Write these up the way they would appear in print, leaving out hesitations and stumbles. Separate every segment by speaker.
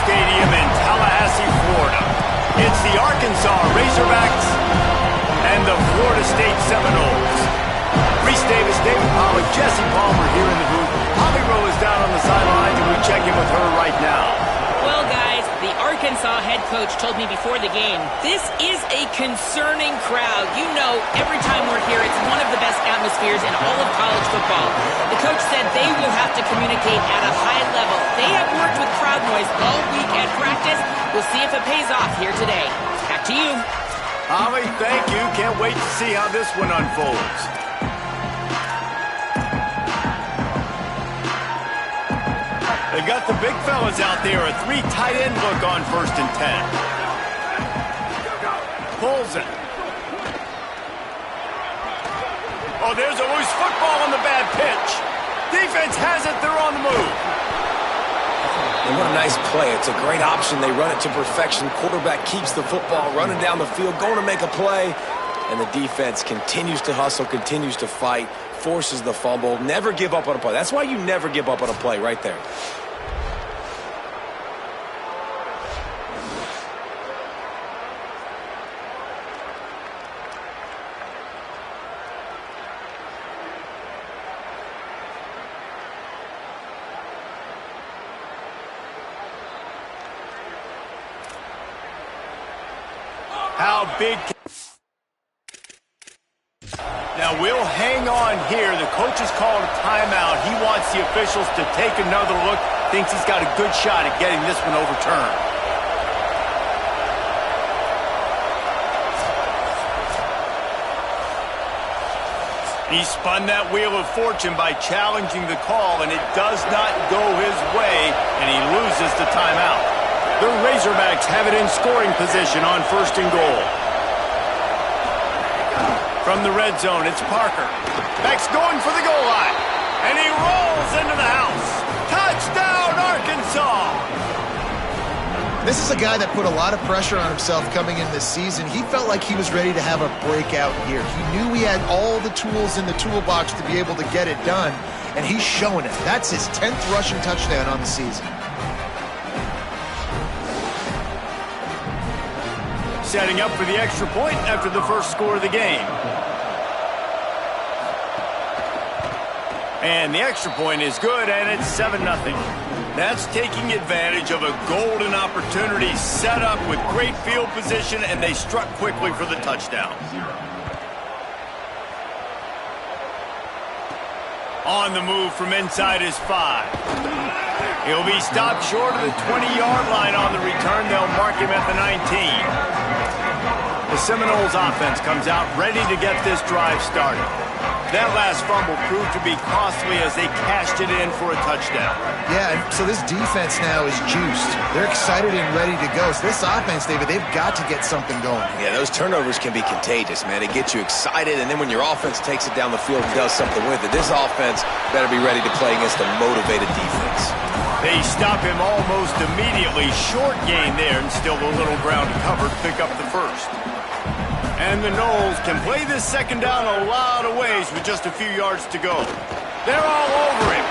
Speaker 1: Stadium in Tallahassee, Florida. It's the Arkansas Razorbacks and the Florida State Seminoles. Reese Davis, David Pollack, Jesse Palmer here in the booth. Holly Rowe is down on the sidelines, and we check in with her right now.
Speaker 2: Well, guys, the Arkansas head coach told me before the game, this is a concerning crowd. You know, every time we're here, it's one of the best atmospheres in all of college football. The coach said they will have to communicate at a high level. They have worked with crowd noise all week at practice. We'll see if it pays off here today. Back to you.
Speaker 1: Holly, thank you. Can't wait to see how this one unfolds. They got the big fellas out there. A 3 tight end look on 1st and 10. Pulls it. Oh, there's a loose football on the bad pitch. Defense has it. They're on the move.
Speaker 3: And what a nice play. It's a great option. They run it to perfection. Quarterback keeps the football, running down the field, going to make a play. And the defense continues to hustle, continues to fight, forces the fumble. Never give up on a play. That's why you never give up on a play right there.
Speaker 1: How big... Now, we'll hang on here. The coach has called a timeout. He wants the officials to take another look. Thinks he's got a good shot at getting this one overturned. He spun that wheel of fortune by challenging the call, and it does not go his way, and he loses the timeout. The Razorbacks have it in scoring position on 1st and goal. From the red zone, it's Parker. Beck's going for the goal line. And he rolls into the house. Touchdown, Arkansas!
Speaker 4: This is a guy that put a lot of pressure on himself coming in this season. He felt like he was ready to have a breakout year. He knew he had all the tools in the toolbox to be able to get it done, and he's showing it. That's his 10th rushing touchdown on the season.
Speaker 1: Setting up for the extra point after the first score of the game. And the extra point is good, and it's 7-0. That's taking advantage of a golden opportunity set up with great field position, and they struck quickly for the touchdown. On the move from inside his 5. He'll be stopped short of the 20-yard line on the return. They'll mark him at the 19. The Seminoles offense comes out ready to get this drive started. That last fumble proved to be costly as they cashed it in for a touchdown.
Speaker 4: Yeah, so this defense now is juiced. They're excited and ready to go. So this offense, David, they've got to get something going.
Speaker 3: Yeah, those turnovers can be contagious, man. It gets you excited, and then when your offense takes it down the field and does something with it, this offense better be ready to play against a motivated defense.
Speaker 1: They stop him almost immediately. Short gain there, and still a little ground to cover to pick up the first. And the Noles can play this second down a lot of ways with just a few yards to go. They're all over him.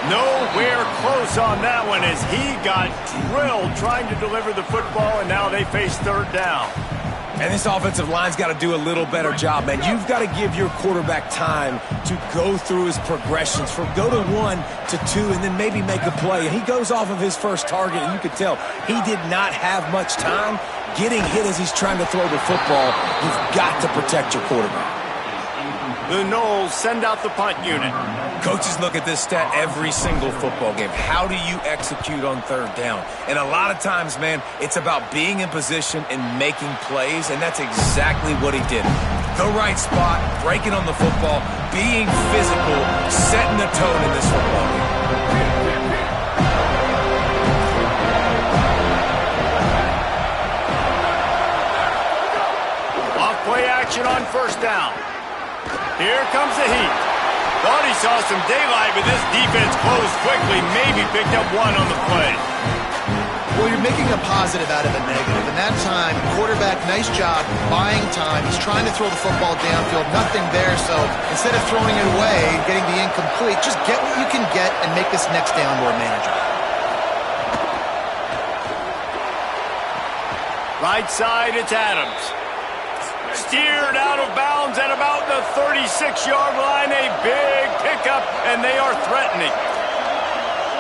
Speaker 1: Nowhere close on that one as he got drilled trying to deliver the football, and now they face 3rd down.
Speaker 3: And this offensive line's got to do a little better job, man. You've got to give your quarterback time to go through his progressions from go to 1 to 2 and then maybe make a play. And he goes off of his first target, and you could tell he did not have much time getting hit as he's trying to throw the football. You've got to protect your quarterback.
Speaker 1: The Noles send out the punt unit.
Speaker 3: Coaches look at this stat every single football game. How do you execute on 3rd down? And a lot of times, man, it's about being in position and making plays, and that's exactly what he did. The right spot, breaking on the football, being physical, setting the tone in this football game.
Speaker 1: Off-play action on 1st down. Here comes the heat. Thought he saw some daylight, but this defense closed quickly, maybe picked up 1 on the play.
Speaker 4: Well, you're making a positive out of a negative. And that time, quarterback, nice job, buying time. He's trying to throw the football downfield, nothing there. So instead of throwing it away, getting the incomplete, just get what you can get and make this next down more manageable.
Speaker 1: Right side, it's Adams. Steered out of bounds at about the 36-yard line. A big pickup, and they are threatening.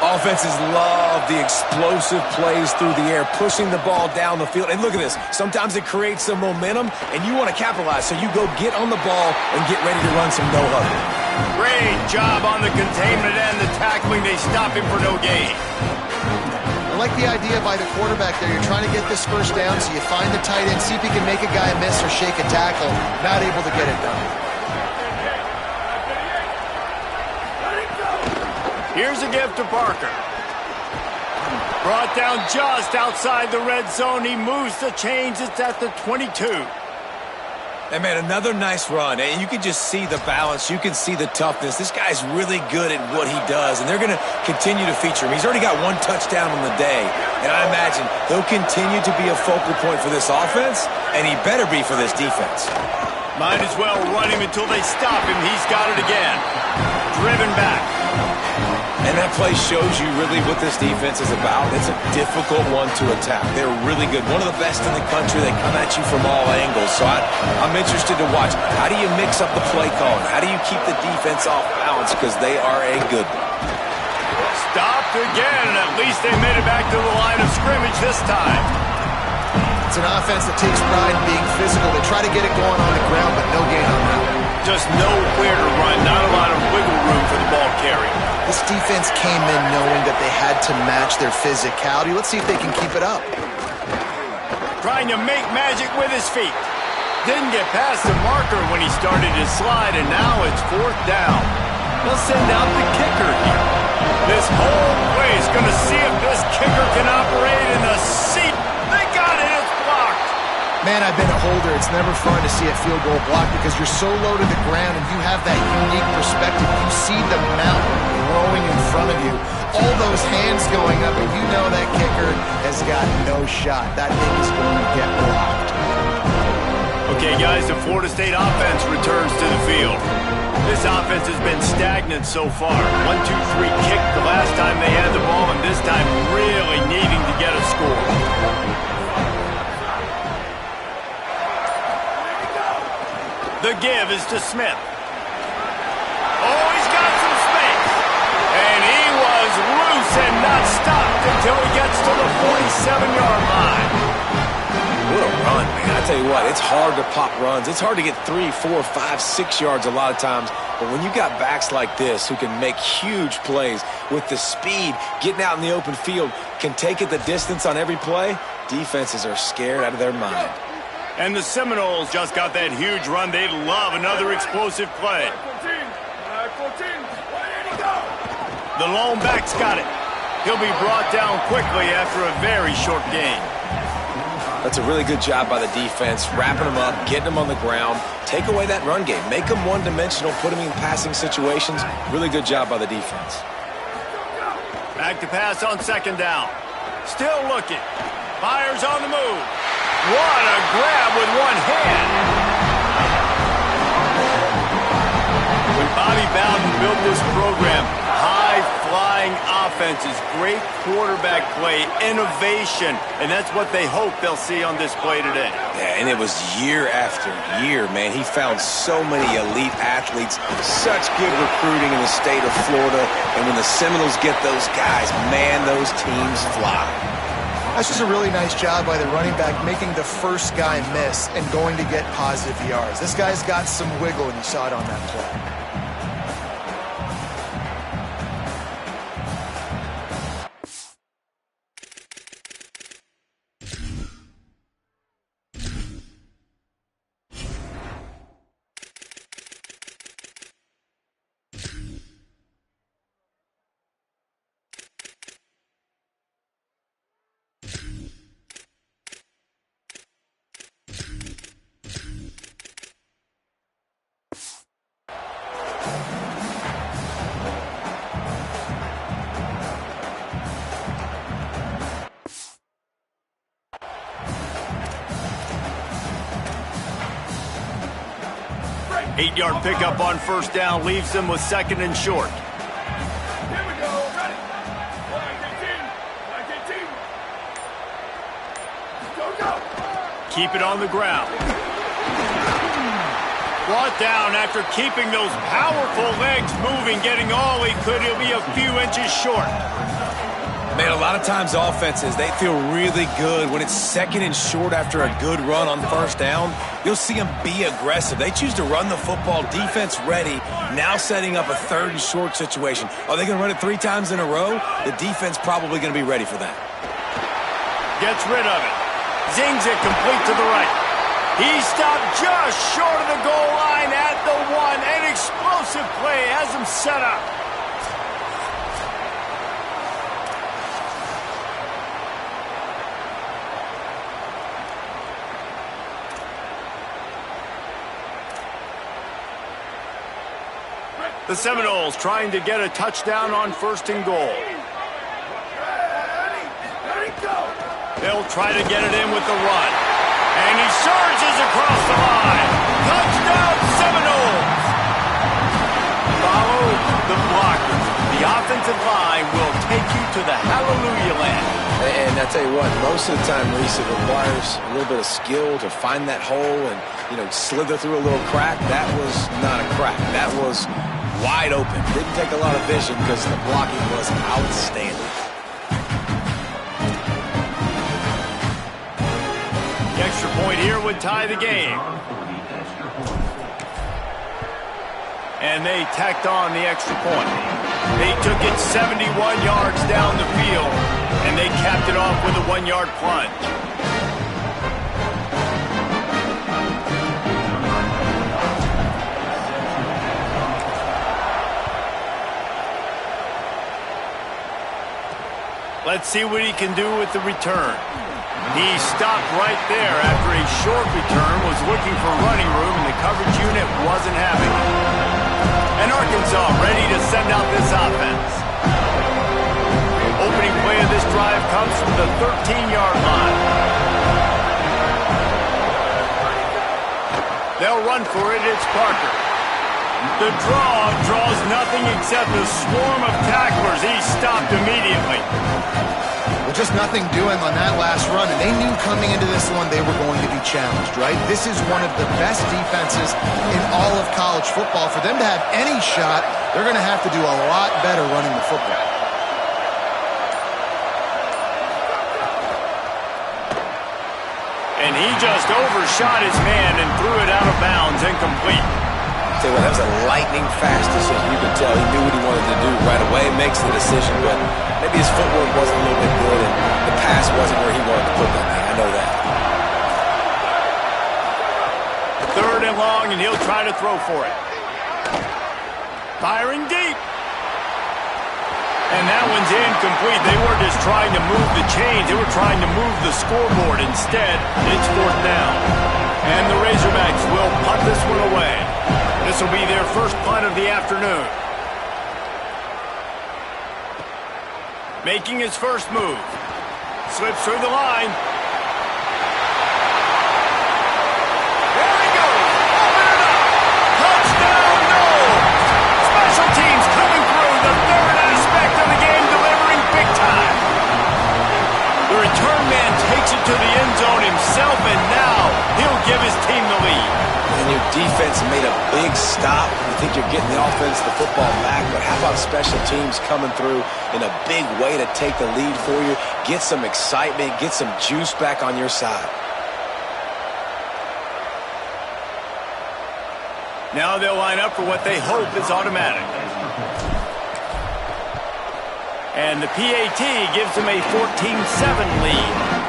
Speaker 3: Offenses love the explosive plays through the air, pushing the ball down the field. And look at this. Sometimes it creates some momentum, and you want to capitalize. So you go get on the ball and get ready to run some no-huddle.
Speaker 1: Great job on the containment and the tackling. They stop him for no gain.
Speaker 4: I like the idea by the quarterback there. You're trying to get this first down, so you find the tight end, see if he can make a guy miss or shake a tackle. Not able to get it done.
Speaker 1: Here's a give to Parker. Brought down just outside the red zone. He moves the chains. It's at the 22.
Speaker 3: And, man, another nice run. And you can just see the balance. You can see the toughness. This guy's really good at what he does, and they're going to continue to feature him. He's already got one touchdown on the day, and I imagine he'll continue to be a focal point for this offense, and he better be for this defense.
Speaker 1: Might as well run him until they stop him. He's got it again. Driven back.
Speaker 3: And that play shows you really what this defense is about. It's a difficult one to attack. They're really good. One of the best in the country. They come at you from all angles. So I'm interested to watch. How do you mix up the play calling? How do you keep the defense off balance? Because they are a good one.
Speaker 1: Stopped again, and at least they made it back to the line of scrimmage this time.
Speaker 4: It's an offense that takes pride in being physical. They try to get it going on the ground, but no gain on that.
Speaker 1: Just nowhere to run. Not a lot of wiggle room for the ball carry.
Speaker 4: This defense came in knowing that they had to match their physicality. Let's see if they can keep it up.
Speaker 1: Trying to make magic with his feet. Didn't get past the marker when he started his slide, and now it's fourth down. They'll send out the kicker here. This whole play is going to see if this kicker can operate in the seat. They got it. It's blocked.
Speaker 4: Man, I've been a holder. It's never fun to see a field goal blocked because you're so low to the ground and you have that unique perspective. You see the mountain growing in front of you. All those hands going up, and you know that kicker has got no shot. That thing is going to get blocked.
Speaker 1: Okay, guys, the Florida State offense returns to the field. This offense has been stagnant so far. 1, 2, 3 kick the last time they had the ball, and this time really needing to get a score. The give is to Smith. Oh, he's got some space. And he was loose and not stopped until he gets to the 47-yard line.
Speaker 3: What a run, man. I tell you what, it's hard to pop runs. It's hard to get 3, 4, 5, 6 yards a lot of times. But when you got backs like this who can make huge plays with the speed, getting out in the open field, can take it the distance on every play, defenses are scared out of their mind.
Speaker 1: And the Seminoles just got that huge run. They'd love another explosive play. The lone back's got it. He'll be brought down quickly after a very short gain.
Speaker 3: That's a really good job by the defense, wrapping them up, getting them on the ground. Take away that run game. Make them one-dimensional, put them in passing situations. Really good job by the defense.
Speaker 1: Back to pass on second down. Still looking. Fires on the move. What a grab with one hand. When Bobby Bowden built this program, high-flying offenses, great quarterback play, innovation, and that's what they hope they'll see on display today.
Speaker 3: Yeah, and it was year after year, man. He found so many elite athletes, such good recruiting in the state of Florida, and when the Seminoles get those guys, man, those teams fly.
Speaker 4: That's just a really nice job by the running back, making the first guy miss and going to get positive yards. This guy's got some wiggle, and you saw it on that play.
Speaker 1: Eight-yard pickup on first down leaves them with second and short.
Speaker 5: Here we go. Ready. 18. Go, go.
Speaker 1: keep it on the ground. Brought down after keeping those powerful legs moving, getting all he could. He'll be a few inches short.
Speaker 3: Man, a lot of times offenses, they feel really good when it's second and short after a good run on first down. You'll see them be aggressive. They choose to run the football, defense ready, now setting up a third and short situation. Are they going to run it 3 times in a row? The defense probably going to be ready for that.
Speaker 1: Gets rid of it. Zings it complete to the right. He stopped just short of the goal line at the 1. An explosive play has him set up. The Seminoles trying to get a touchdown on first and goal.
Speaker 5: Ready, go.
Speaker 1: They'll try to get it in with the run. And he surges across the line. Touchdown, Seminoles! Follow the blockers. The offensive line will take you to the hallelujah land.
Speaker 3: And I tell you what, most of the time, Reese, it requires a little bit of skill to find that hole and, slither through a little crack. That was not a crack. That was wide open. Didn't take a lot of vision because the blocking was outstanding.
Speaker 1: The extra point here would tie the game. And they tacked on the extra point. They took it 71 yards down the field, and they capped it off with a 1-yard plunge. Let's see what he can do with the return. He stopped right there after a short return, was looking for running room, and the coverage unit wasn't having it. And Arkansas ready to send out this offense. Opening play of this drive comes from the 13-yard line. They'll run for it. It's Parker. The draw draws nothing except a swarm of tacklers. He stopped immediately.
Speaker 4: Well, just nothing doing on that last run, and they knew coming into this one they were going to be challenged, right? This is one of the best defenses in all of college football. For them to have any shot, they're going to have to do a lot better running the football.
Speaker 1: And he just overshot his man and threw it out of bounds, incomplete.
Speaker 3: Tell you what, that was a lightning-fast decision. You could tell he knew what he wanted to do right away, makes the decision, but maybe his footwork wasn't a little bit good, and the pass wasn't where he wanted to put that thing. I know that.
Speaker 1: Third and long, and he'll try to throw for it. Firing deep. And that one's incomplete. They weren't just trying to move the chains. They were trying to move the scoreboard. Instead, it's fourth down. And the Razorbacks will punt this one away. This will be their first punt of the afternoon. Making his first move. Slips through the line. There he goes. Open it up. Touchdown, Noles. Special teams coming through. The third aspect of the game, delivering big time. The return man takes it to the end zone himself, and now he'll give his team the lead.
Speaker 3: And your defense made a big stop. You think you're getting the offense, the football back, but how about special teams coming through in a big way to take the lead for you, get some excitement, get some juice back on your side.
Speaker 1: Now they'll line up for what they hope is automatic. And the PAT gives them a 14-7 lead.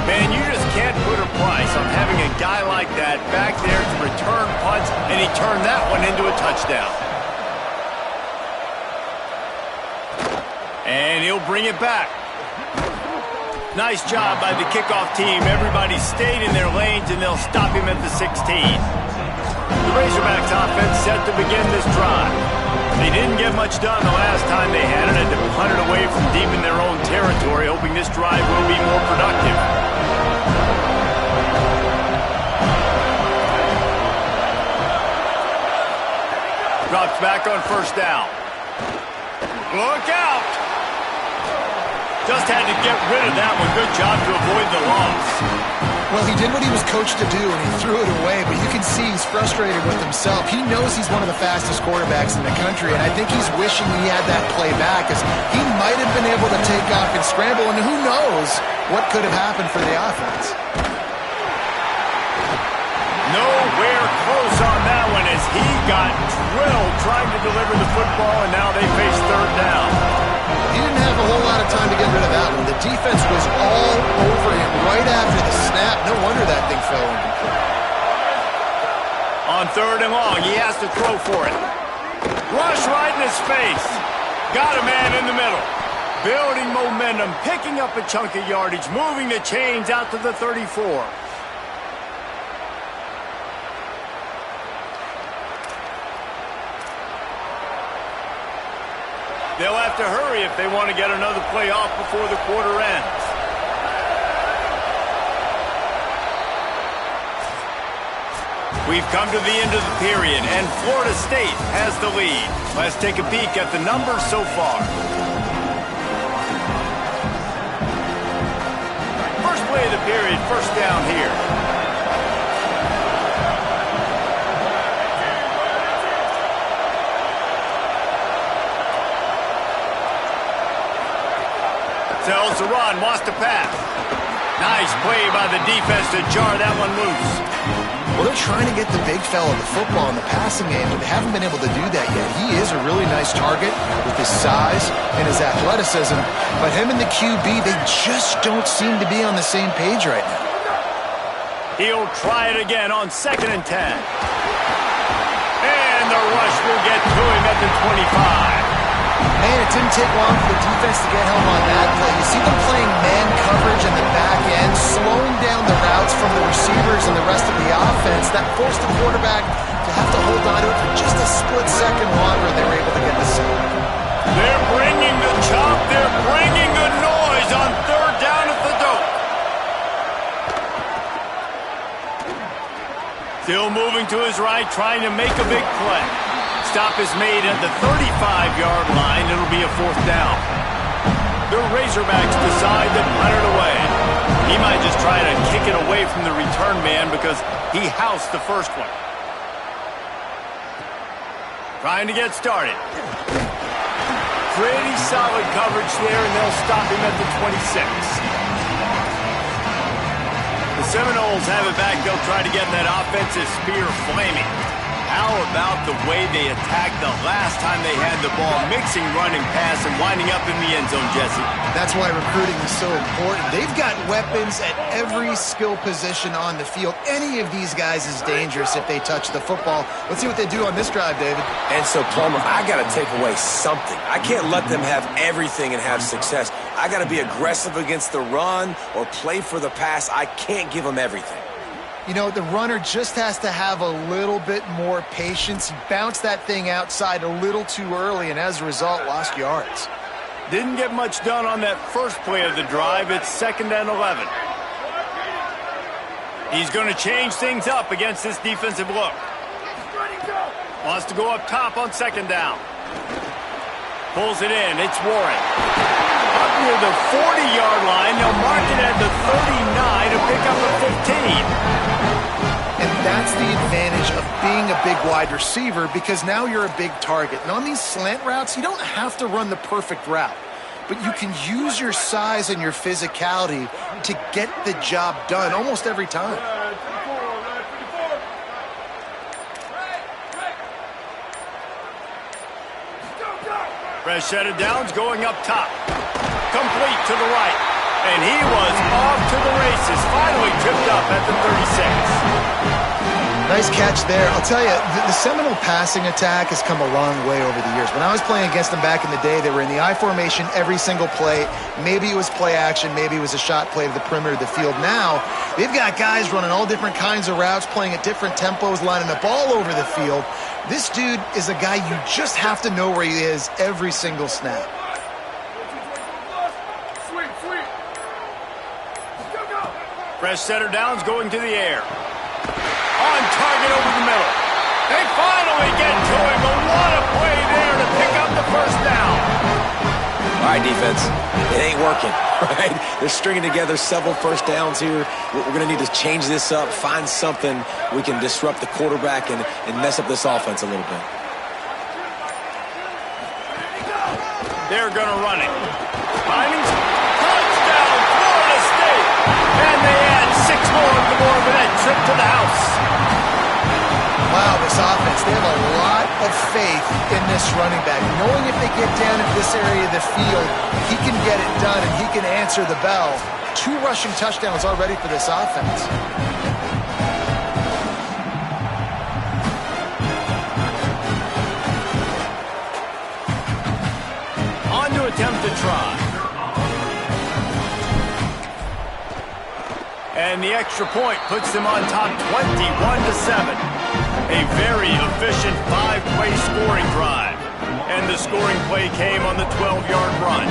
Speaker 1: Man, you just can't put a price on having a guy like that back there to return punts, and he turned that one into a touchdown. And he'll bring it back. Nice job by the kickoff team. Everybody stayed in their lanes, and they'll stop him at the 16. The Razorbacks offense set to begin this drive. They didn't get much done the last time they had it, and to punt it away from deep in their own territory, hoping this drive will be more productive. Drops back on first down. Look out! Just had to get rid of that one. Good job to avoid the loss.
Speaker 4: Well, he did what he was coached to do, and he threw it away, but you can see he's frustrated with himself. He knows he's one of the fastest quarterbacks in the country, and I think he's wishing he had that play back, as he might have been able to take off and scramble, and who knows what could have happened for the offense.
Speaker 1: Nowhere close on that one as he got drilled trying to deliver the football, and now they face third down.
Speaker 4: He didn't have a whole lot of time to get rid of that one. The defense was all over him right after the snap. No wonder that thing fell incomplete.
Speaker 1: On third and long, he has to throw for it. Rush right in his face. Got a man in the middle. Building momentum, picking up a chunk of yardage, moving the chains out to the 34. They'll have to hurry if they want to get another play off before the quarter ends. We've come to the end of the period, and Florida State has the lead. Let's take a peek at the numbers so far. First play of the period, first down here. Tells to run, wants to pass. Nice play by the defense to jar that one loose.
Speaker 4: Well, they're trying to get the big fella the football in the passing game, but they haven't been able to do that yet. He is a really nice target with his size and his athleticism, but him and the QB, they just don't seem to be on the same page right now.
Speaker 1: He'll try it again on 2nd and 10. And the rush will get to him at the 25.
Speaker 4: Man, it didn't take long for the defense to get home on that play. You see them playing man coverage in the back end, slowing down the routes from the receivers and the rest of the offense. That forced the quarterback to have to hold on to it for just a split second longer, and they were able to get the sack.
Speaker 1: They're bringing the chop. They're bringing the noise on third down at the dope. Still moving to his right, trying to make a big play. Stop is made at the 35-yard line. It'll be a fourth down. The Razorbacks decide to punt it away. He might just try to kick it away from the return man because he housed the first one. Trying to get started. Pretty solid coverage there, and they'll stop him at the 26. The Seminoles have it back. They'll try to get that offensive spear flaming. How about the way they attacked the last time they had the ball, mixing run and pass and winding up in the end zone, Jesse?
Speaker 4: That's why recruiting is so important. They've got weapons at every skill position on the field. Any of these guys is dangerous if they touch the football. Let's see what they do on this drive, David.
Speaker 3: And so, Plummer, I got to take away something. I can't let them have everything and have success. I got to be aggressive against the run or play for the pass. I can't give them everything.
Speaker 4: You know, the runner just has to have a little bit more patience. He bounced that thing outside a little too early, and as a result, lost yards.
Speaker 1: Didn't get much done on that first play of the drive. It's 2nd and 11. He's going to change things up against this defensive look. Wants to go up top on 2nd down. Pulls it in. It's Warren. Up near the 40-yard line. They'll mark it at the 39 to pick up a 15.
Speaker 4: And that's the advantage of being a big wide receiver, because now you're a big target. And on these slant routes, you don't have to run the perfect route, but you can use your size and your physicality to get the job done almost every time.
Speaker 1: Fresh set of downs going up top. Complete to the right. And he was off to the races. Finally tripped up at the 36.
Speaker 4: Nice catch there. I'll tell you, the Seminole passing attack has come a long way over the years. When I was playing against them back in the day, they were in the I formation every single play. Maybe it was play action. Maybe it was a shot play to the perimeter of the field. Now, they've got guys running all different kinds of routes, playing at different tempos, lining up all over the field. This dude is a guy you just have to know where he is every single snap.
Speaker 1: Fresh setter downs going to the air. On target over the middle. They finally get to him, but what a play there to pick up the first down.
Speaker 3: All right, defense, it ain't working, right? They're stringing together several first downs here. We're going to need to change this up, find something we can disrupt the quarterback and mess up this offense a little bit.
Speaker 1: They're going to run it. Finding touchdown, Florida State. And they add 6 more for that trip to the house.
Speaker 4: Wow, this offense, they have a lot of faith in this running back. Knowing if they get down in this area of the field, he can get it done and he can answer the bell. 2 rushing touchdowns already for this offense.
Speaker 1: On to attempt to try. And the extra point puts them on top 21-7. A very efficient 5-play scoring drive. And the scoring play came on the 12-yard run.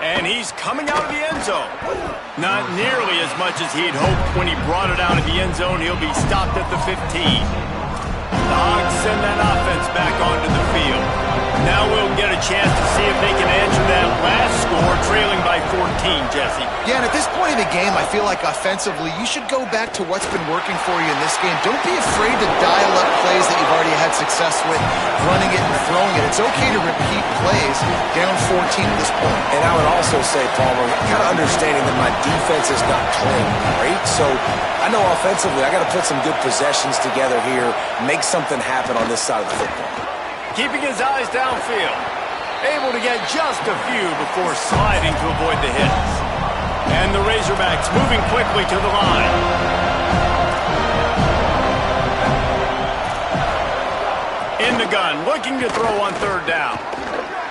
Speaker 1: And he's coming out of the end zone. Not nearly as much as he'd hoped when he brought it out of the end zone. He'll be stopped at the 15. The Hogs send that offense back onto the field. Now we'll get a chance to see if they can answer that last score, trailing by 14, Jesse.
Speaker 4: Yeah, and at this point of the game, I feel like offensively, you should go back to what's been working for you in this game. Don't be afraid to dial up plays that you've already had success with, running it and throwing it. It's okay to repeat plays down 14 at this point.
Speaker 3: And I would also say, Palmer, kind of understanding that my defense is not playing great, so I know offensively I got to put some good possessions together here, make something happen on this side of the football.
Speaker 1: Keeping his eyes downfield. Able to get just a few before sliding to avoid the hits. And the Razorbacks moving quickly to the line. In the gun, looking to throw on 3rd down.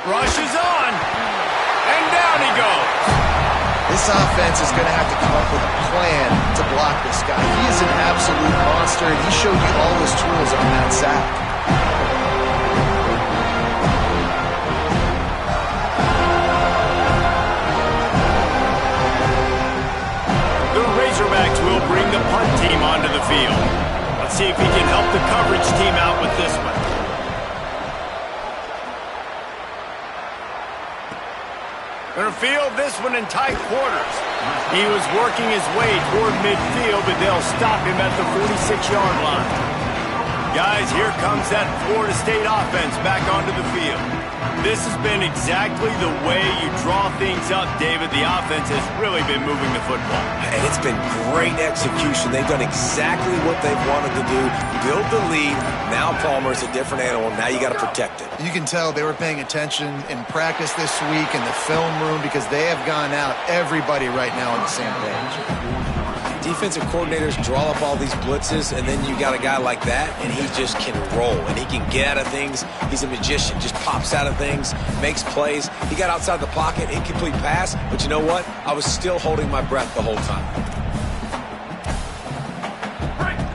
Speaker 1: Rushes on. And down he goes.
Speaker 4: This offense is going to have to come up with a plan to block this guy. He is an absolute monster, and he showed you all his tools on that sack.
Speaker 1: Razorbacks will bring the punt team onto the field. Let's see if he can help the coverage team out with this one. Going to field this one in tight quarters. He was working his way toward midfield, but they'll stop him at the 46-yard line. Guys, here comes that Florida State offense back onto the field. This has been exactly the way you draw things up, David. The offense has really been moving the football.
Speaker 3: And it's been great execution. They've done exactly what they've wanted to do. Build the lead. Now Palmer's a different animal. Now you got to protect it.
Speaker 4: You can tell they were paying attention in practice this week in the film room because they have gone out, everybody right now on the same page.
Speaker 3: Defensive coordinators draw up all these blitzes, and then you got a guy like that, and he just can roll, and he can get out of things. He's a magician, just pops out of things, makes plays. He got outside the pocket, incomplete pass, but you know what? I was still holding my breath the whole time.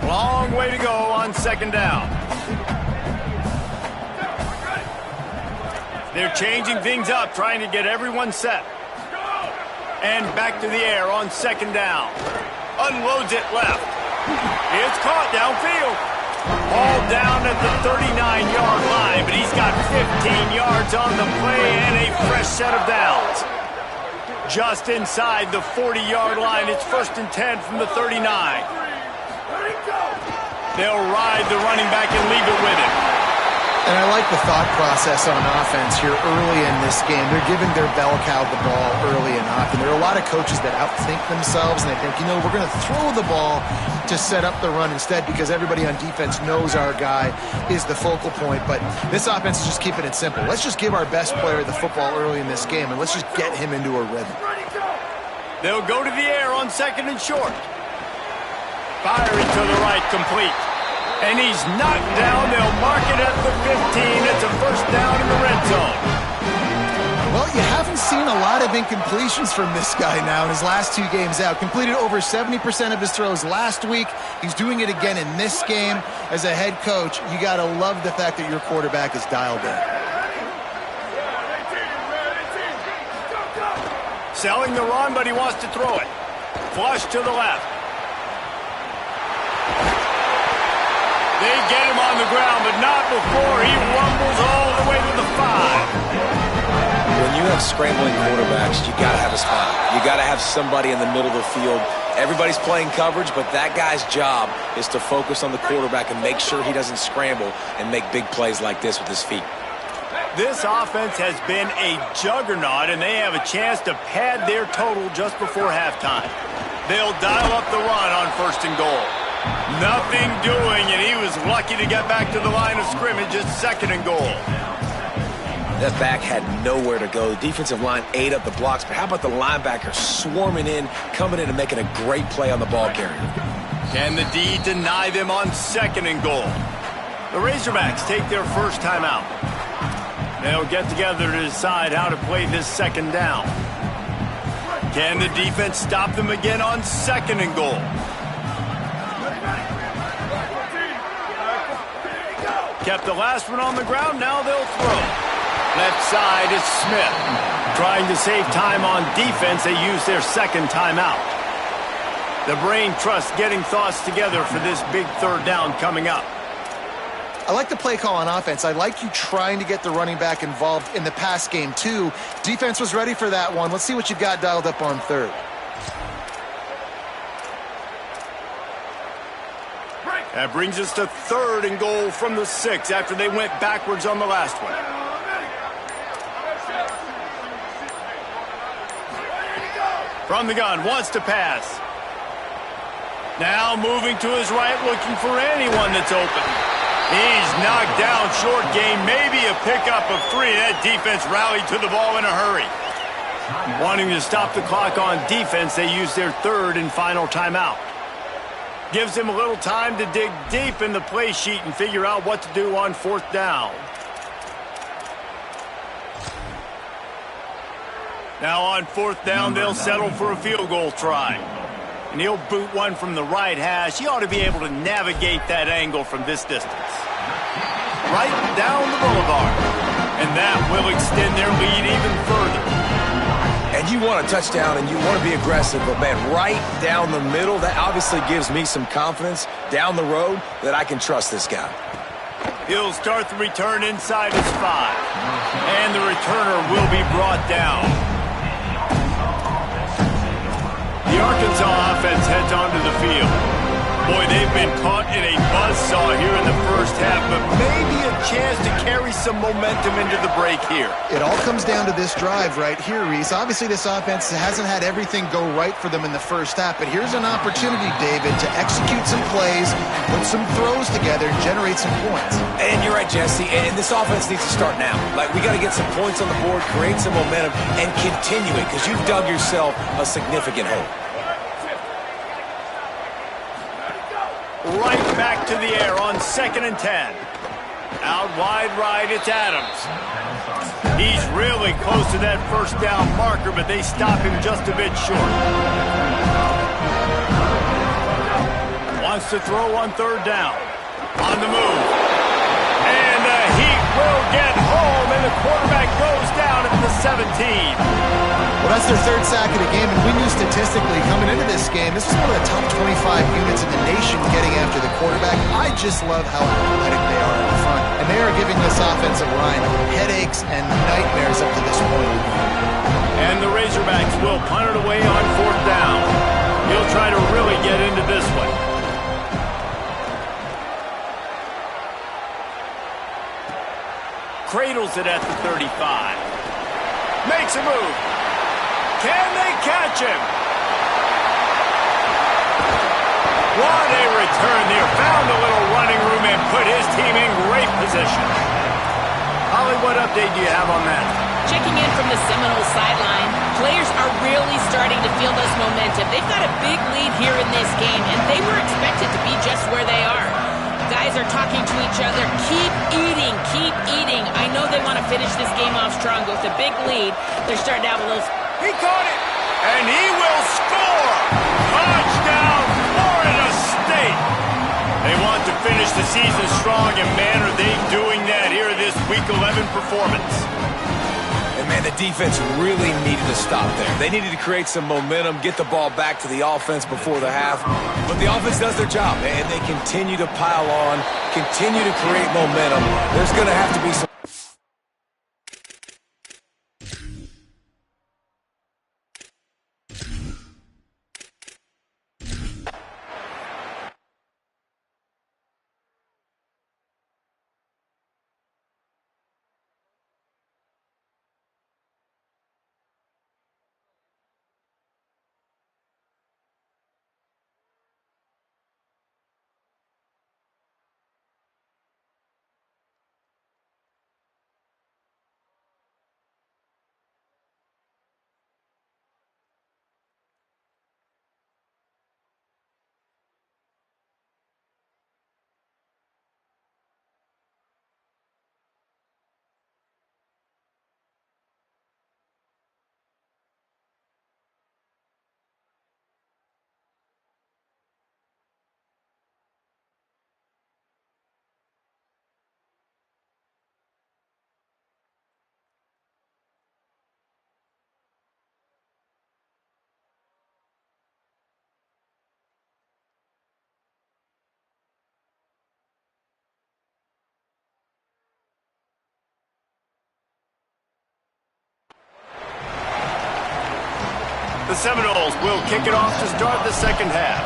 Speaker 1: Long way to go on 2nd down. They're changing things up, trying to get everyone set. And back to the air on 2nd down. Unloads it left. It's caught downfield. All down at the 39-yard line, but he's got 15 yards on the play and a fresh set of downs. Just inside the 40-yard line, it's 1st and 10 from the 39. They'll ride the running back and leave it with him.
Speaker 4: And I like the thought process on offense here early in this game. They're giving their bell cow the ball early and often. There are a lot of coaches that outthink themselves, and they think, you know, we're going to throw the ball to set up the run instead because everybody on defense knows our guy is the focal point. But this offense is just keeping it simple. Let's just give our best player the football early in this game, and let's just get him into a rhythm.
Speaker 1: They'll go to the air on 2nd and short. Firing to the right, complete. And he's knocked down. They'll mark it at the 15. It's a 1st down in the red zone.
Speaker 4: Well, you haven't seen a lot of incompletions from this guy now in his last 2 games out. Completed over 70% of his throws last week. He's doing it again in this game. As a head coach, you got to love the fact that your quarterback is dialed in.
Speaker 1: Selling the run, but he wants to throw it. Flush to the left. They get him on the ground, but not before he rumbles all the way to the 5.
Speaker 3: When you have scrambling quarterbacks, you got to have a spot. You got to have somebody in the middle of the field. Everybody's playing coverage, but that guy's job is to focus on the quarterback and make sure he doesn't scramble and make big plays like this with his feet.
Speaker 1: This offense has been a juggernaut, and they have a chance to pad their total just before halftime. They'll dial up the run on 1st and goal. Nothing doing, and he was lucky to get back to the line of scrimmage at 2nd and goal.
Speaker 3: That back had nowhere to go. The defensive line ate up the blocks, but how about the linebacker swarming in, coming in and making a great play on the ball carrier?
Speaker 1: Can the D deny them on 2nd and goal? The Razorbacks take their first timeout. They'll get together to decide how to play this 2nd down. Can the defense stop them again on 2nd and goal? Kept the last one on the ground, now they'll throw. Left side is Smith. Trying to save time on defense, they use their 2nd timeout. The brain trust getting thoughts together for this big 3rd down coming up.
Speaker 4: I like the play call on offense. I like you trying to get the running back involved in the pass game, too. Defense was ready for that one. Let's see what you've got dialed up on 3rd.
Speaker 1: That brings us to 3rd and goal from the 6 after they went backwards on the last one. From the gun, wants to pass. Now moving to his right, looking for anyone that's open. He's knocked down short game, maybe a pickup of 3. That defense rallied to the ball in a hurry. Wanting to stop the clock on defense, they use their 3rd and final timeout. Gives him a little time to dig deep in the play sheet and figure out what to do on 4th down. Now on 4th down, they'll settle for a field goal try. And he'll boot one from the right hash. He ought to be able to navigate that angle from this distance. Right down the boulevard. And that will extend their lead even further.
Speaker 3: And you want a touchdown and you want to be aggressive, but man, right down the middle, that obviously gives me some confidence down the road that I can trust this guy.
Speaker 1: He'll start the return inside his 5. And the returner will be brought down. The Arkansas offense heads onto the field. Boy, they've been caught in a buzzsaw here in the first half, but maybe a chance to carry some momentum into the break here.
Speaker 4: It all comes down to this drive right here, Reese. Obviously, this offense hasn't had everything go right for them in the first half, but here's an opportunity, David, to execute some plays, put some throws together, and generate some points.
Speaker 3: And you're right, Jesse, and this offense needs to start now. Like, we got to get some points on the board, create some momentum, and continue it, because you've dug yourself a significant hole.
Speaker 1: Right back to the air on 2nd and 10. Out wide right, it's Adams. He's really close to that 1st down marker, but they stop him just a bit short. Wants to throw on 3rd down. On the move. And the heat will get home, and the quarterback goes down at the 17.
Speaker 4: Well, that's their 3rd sack of the game, and we knew statistically coming into this game, this is one of the top 25 units in the nation getting after the quarterback. I just love how athletic they are in the front, and they are giving this offensive line headaches and nightmares up to this point.
Speaker 1: And the Razorbacks will punt it away on 4th down. He'll try to really get into this one. Cradles it at the 35. Makes a move. Can they catch him? What a return there. Found a little running room and put his team in great position. Holly, what update do you have on that?
Speaker 2: Checking in from the Seminoles sideline, players are really starting to feel this momentum. They've got a big lead here in this game, and they were expected to be just where they are. Guys are talking to each other. Keep eating, keep eating. I know they want to finish this game off strong. With a big lead, they're starting to have a little...
Speaker 1: He caught it, and he will score! Touchdown, Florida State! They want to finish the season strong, and man, are they doing that here in this Week 11 performance.
Speaker 3: And Man, the defense really needed to stop there. They needed to create some momentum, get the ball back to the offense before the half. But the offense does their job, and they continue to pile on, continue to create momentum. There's going to have to be some...
Speaker 1: The Seminoles will kick it off to start the second half.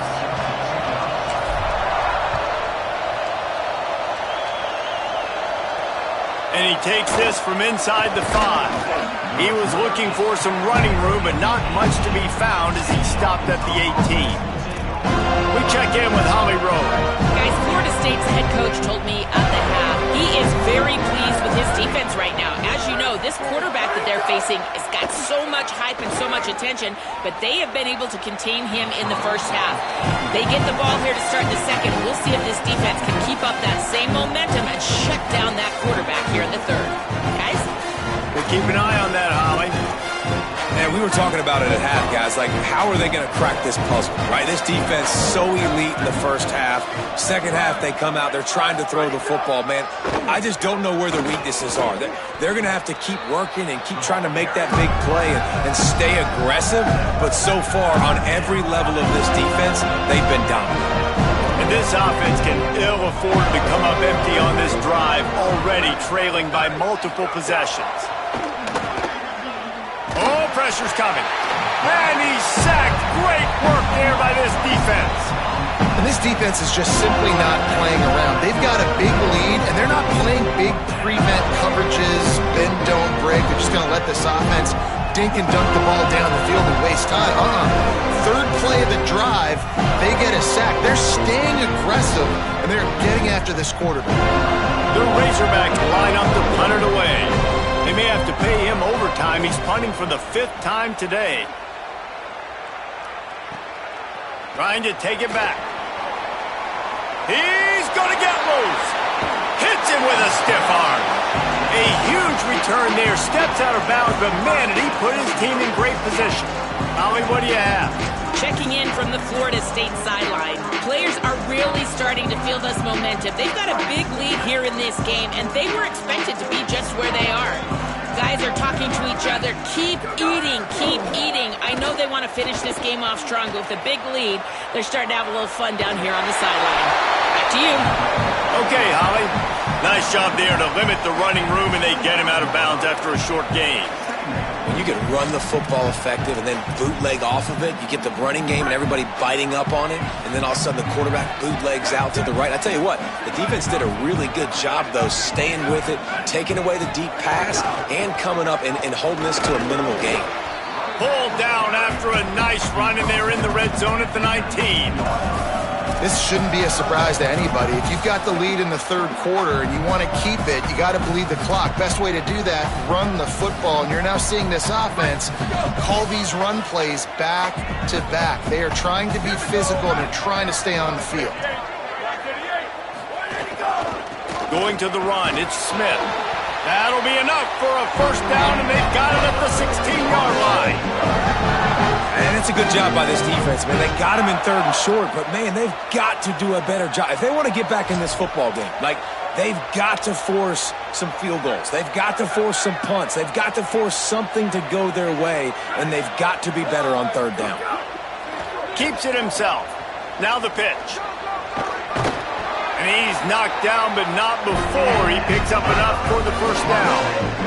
Speaker 1: And he takes this from inside the 5. He was looking for some running room, but not much to be found as he stopped at the 18. We check in with Holly Rowe.
Speaker 2: Guys, Florida State's head coach told me at the half he is very pleased with his defense right now. As you know, this quarterback that they're facing has got so much hype and so much attention, but they have been able to contain him in the first half. They get the ball here to start the second. We'll see if this defense can keep up that same momentum and shut down that quarterback here in the third. Guys?
Speaker 1: We'll keep an eye on that, Holly.
Speaker 3: And we were talking about it at half, guys. Like, how are they going to crack this puzzle, right? This defense so elite in the first half. Second half, they come out. They're trying to throw the football, man. I just don't know where the weaknesses are. They're going to have to keep working and keep trying to make that big play and stay aggressive. But so far, on every level of this defense, they've been dominant.
Speaker 1: And this offense can ill afford to come up empty on this drive, already trailing by multiple possessions. Oh, pressure's coming. And he's sacked. Great work there by this defense.
Speaker 4: And this defense is just simply not playing around. They've got a big lead, and they're not playing big prevent coverages, bend, don't break. They're just going to let this offense dink and dunk the ball down the field and waste time. Third play of the drive, they get a sack. They're staying aggressive, and they're getting after this quarterback.
Speaker 1: The Razorbacks line up to punt it away. They may have to pay him overtime. He's punting for the 5th time today. Trying to take it back. He's going to get loose. Hits him with a stiff arm. A huge return there. Steps out of bounds, but man, did he put his team in great position. Holly, what do you have?
Speaker 2: Checking in from the Florida State sideline. Players are really starting to feel this momentum. They've got a big lead here in this game, and they were expected to be just where they are. Guys are talking to each other. Keep eating, keep eating. I know they want to finish this game off strong, but with a big lead, they're starting to have a little fun down here on the sideline. Back to you.
Speaker 1: Okay, Holly. Nice job there to limit the running room, and they get him out of bounds after a short gain.
Speaker 3: When you can run the football effective and then bootleg off of it, you get the running game and everybody biting up on it, and then all of a sudden the quarterback bootlegs out to the right. I tell you what, the defense did a really good job, though, staying with it, taking away the deep pass, and coming up and holding this to a minimal gain.
Speaker 1: Pulled down after a nice run, and they're in the red zone at the 19.
Speaker 4: This shouldn't be a surprise to anybody. If you've got the lead in the third quarter and you want to keep it, you got to bleed the clock. Best way to do that, run the football. And you're now seeing this offense call these run plays back to back. They are trying to be physical, and they're trying to stay on the field.
Speaker 1: Going to the run, it's Smith. That'll be enough for a first down, and they've got it at the 16-yard line.
Speaker 3: And it's That's a good job by this defense, man. They got him in 3rd and short, but, man, they've got to do a better job. If they want to get back in this football game, they've got to force some field goals. They've got to force some punts. They've got to force something to go their way, and they've got to be better on 3rd down.
Speaker 1: Keeps it himself. Now the pitch. And he's knocked down, but not before he picks up enough for the first down.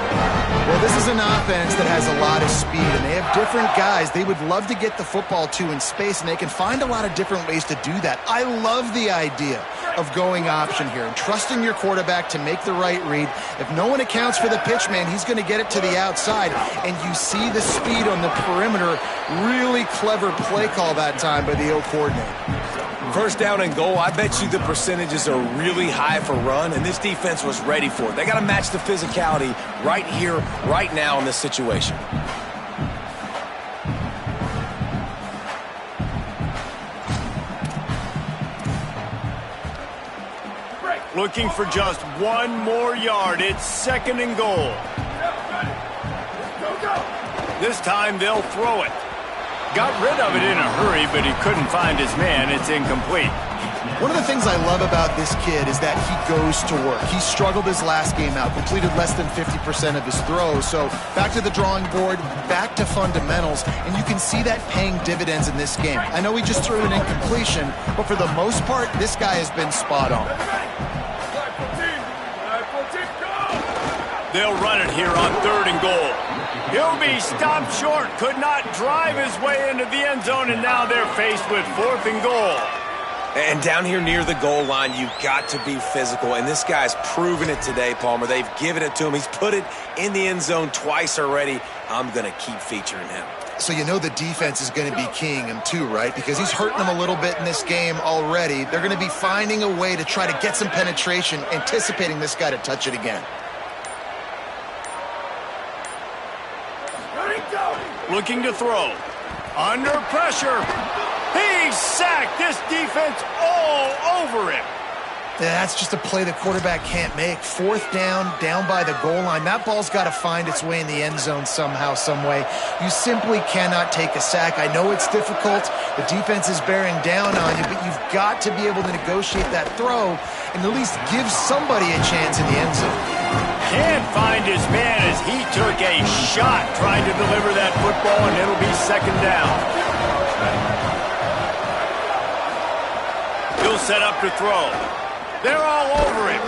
Speaker 4: Well, this is an offense that has a lot of speed, and they have different guys they would love to get the football to in space, and they can find a lot of different ways to do that. I love the idea of going option here and trusting your quarterback to make the right read. If no one accounts for the pitch, man, he's going to get it to the outside, and you see the speed on the perimeter. Really clever play call that time by the O coordinator.
Speaker 3: 1st down and goal, I bet you the percentages are really high for run, and this defense was ready for it. They got to match the physicality right here, right now in this situation.
Speaker 1: Looking for just 1 more yard. It's 2nd and goal. This time they'll throw it. Got rid of it in a hurry, but he couldn't find his man. It's incomplete.
Speaker 4: One of the things I love about this kid is that he goes to work. He struggled his last game out, completed less than 50% of his throws. So back to the drawing board, back to fundamentals, and you can see that paying dividends in this game. I know he just threw an incompletion, but for the most part, this guy has been spot on.
Speaker 1: They'll run it here on 3rd and goal. He'll be stopped short, could not drive his way into the end zone, and now they're faced with 4th and goal.
Speaker 3: And down here near the goal line, you've got to be physical, and this guy's proven it today, Palmer. They've given it to him. He's put it in the end zone twice already. I'm going to keep featuring him.
Speaker 4: So you know the defense is going to be keying him too, right? Because he's hurting them a little bit in this game already. They're going to be finding a way to try to get some penetration, anticipating this guy to touch it again.
Speaker 1: Looking to throw. Under pressure. He's sacked. This defense all over him.
Speaker 4: That's just a play the quarterback can't make. 4th down, down by the goal line. That ball's got to find its way in the end zone somehow, some way. You simply cannot take a sack. I know it's difficult. The defense is bearing down on you, but you've got to be able to negotiate that throw and at least give somebody a chance in the end zone.
Speaker 1: Can't find his man as he took a shot trying to deliver that football, and it'll be 2nd down. He'll set up to throw. They're all over him.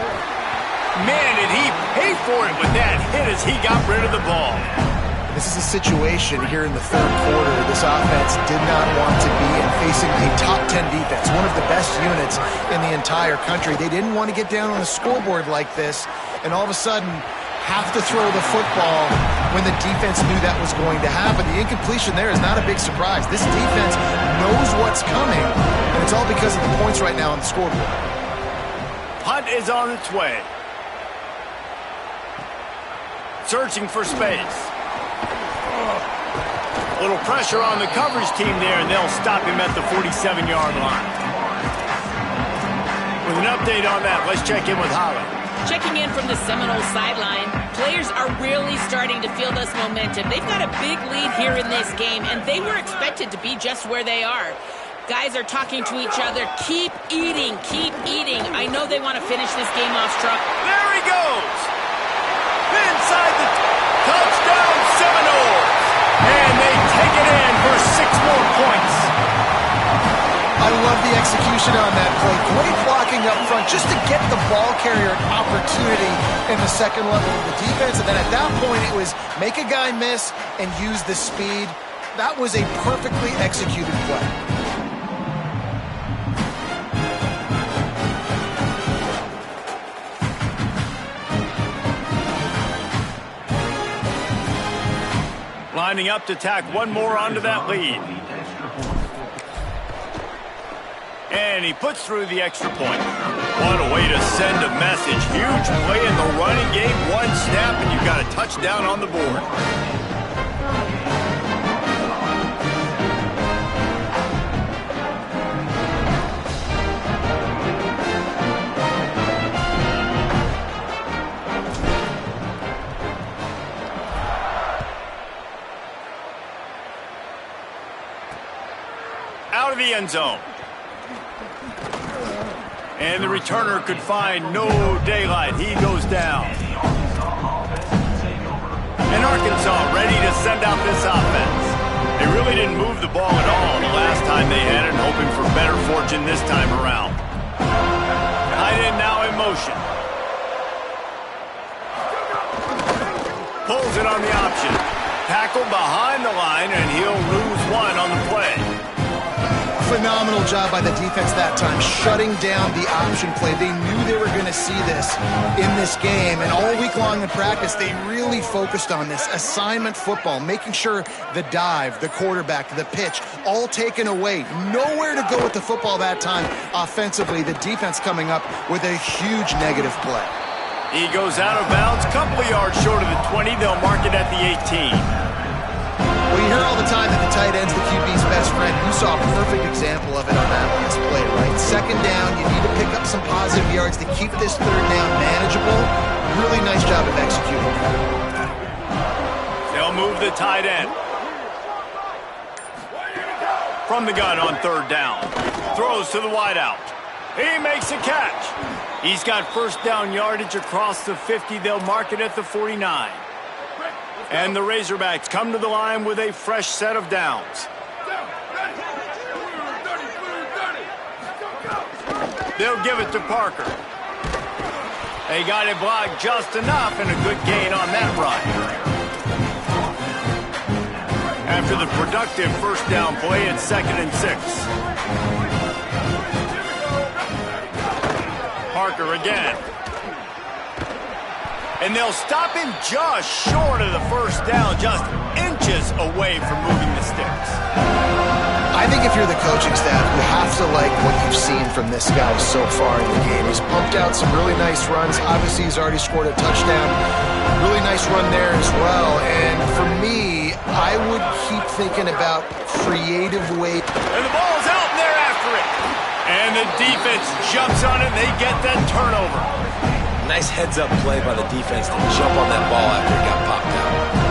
Speaker 1: Man, did he pay for it with that hit as he got rid of the ball.
Speaker 4: This is a situation here in the 3rd quarter this offense did not want to be in, facing a top 10 defense, one of the best units in the entire country. They didn't want to get down on the scoreboard like this, and all of a sudden have to throw the football when the defense knew that was going to happen. The incompletion there is not a big surprise. This defense knows what's coming, and it's all because of the points right now on the scoreboard.
Speaker 1: Punt is on its way. Searching for space. Little pressure on the coverage team there, and they'll stop him at the 47-yard line. With an update on that, let's check in with Holly.
Speaker 2: Checking in from the Seminoles sideline, players are really starting to feel this momentum. They've got a big lead here in this game, and they were expected to be just where they are. Guys are talking to each other. Keep eating, keep eating. I know they want to finish this game off strong.
Speaker 1: There he goes. Inside the touchdown Seminoles. And they take it in for 6 more points.
Speaker 4: I love the execution on that play. Great blocking up front just to get the ball carrier an opportunity in the 2nd level of the defense. And then at that point, it was make a guy miss and use the speed. That was a perfectly executed play.
Speaker 1: Lining up to tack 1 more onto that lead. And he puts through the extra point. What a way to send a message. Huge play in the running game. 1 snap, and you've got a touchdown on the board. out of the end zone. And the returner could find no daylight. He goes down. And Arkansas ready to send out this offense. They really didn't move the ball at all the last time they had it, hoping for better fortune this time around. Tight end now in motion. Pulls it on the option. Tackled behind the line, and he'll lose one on the play.
Speaker 4: Phenomenal job by the defense that time, shutting down the option play. They knew they were going to see this in this game, and all week long in practice, they really focused on this assignment football, making sure the dive, the quarterback, the pitch, all taken away. Nowhere to go with the football that time offensively. The defense coming up with a huge negative play.
Speaker 1: He goes out of bounds, couple of yards short of the 20. They'll mark it at the 18.
Speaker 4: Well, you hear all the time that the tight end's the QB's best friend. You saw a perfect example of it on that last play, right? Second down, you need to pick up some positive yards to keep this third down manageable. Really nice job of executing that.
Speaker 1: They'll move the tight end. From the gun on third down. Throws to the wideout. He makes a catch. He's got first down yardage across the 50. They'll mark it at the 49. And the Razorbacks come to the line with a fresh set of downs. They'll give it to Parker. They got it blocked just enough, and a good gain on that run. After the productive first down play, it's 2nd and 6. Parker again. And they'll stop him just short of the first down, just inches away from moving the sticks.
Speaker 4: I think if you're the coaching staff, you have to like what you've seen from this guy so far in the game. He's pumped out some really nice runs. Obviously, he's already scored a touchdown. Really nice run there as well. And for me, I would keep thinking about creative ways.
Speaker 1: And the ball's out, and they're after it. And the defense jumps on it, and they get that turnover.
Speaker 3: Nice heads-up play by the defense to jump on that ball after it got popped out.